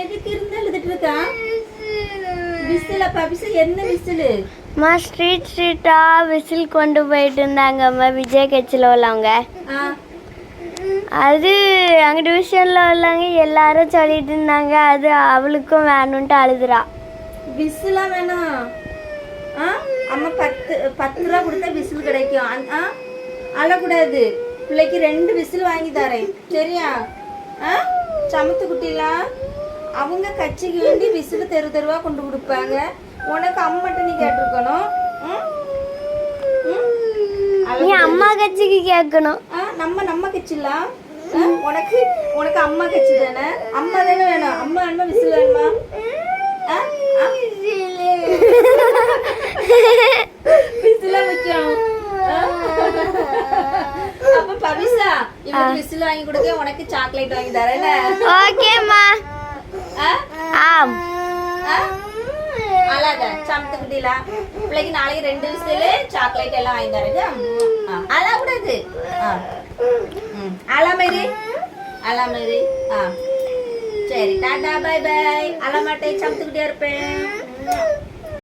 எதுக்கு இருந்து எழுதிட்டு இருக்கா? விசில் பபிசு என்ன விசில்? மா ஸ்ட்ரீட்டா விசில் கொண்டு போயிட்டு இருந்தாங்கம்மா விஜய் கட்சியில் உள்ளவங்க. அது அங்கே டிவிஷனில் உள்ளவங்க எல்லாரும் சொல்லிட்டு இருந்தாங்க. அது அவளுக்கும் வேணும்ன்ட்டு அழுதுறா. விசிலா வேணும்? அம்மா 10 ரூபா கொடுத்தா விசில் கிடைக்கும். அழக்கூடாது. பிள்ளைக்கு 2 விசில் வாங்கி தரேன், சரியா? சமத்து குட்டிலாம் அவங்க கட்சிக்கு வேண்டி விசில் தெருவா கொண்டு கொடுப்பாங்க. உனக்கு அம்மாட்ட நீ கேட்டிருக்கணும். நீ அம்மா கட்சிக்கு கேட்கணும். நம்ம கட்சிலாம் உனக்கு அம்மா கட்சி தானே. அம்மா தானே வேணும். அம்மா வேணுமா விசில் வேணுமா? விசிலா முக்கியம். அப்ப பவிசா இவனுக்கு விசில் வாங்கி கொடுக்க, உனக்கு சாக்லேட் வாங்கி தரேன். ஓகேம்மா. அழாத சமத்து குட்டிலா. பிள்ளைக்கு நாளைக்கு 2 விசில் சாக்லேட் எல்லாம் வாங்கி தரேன். அழக்கூடாது. அலாமேரி. சரி, டாடா பை பை. அழமாட்டே, சமத்து குட்டியா இருப்பேன்.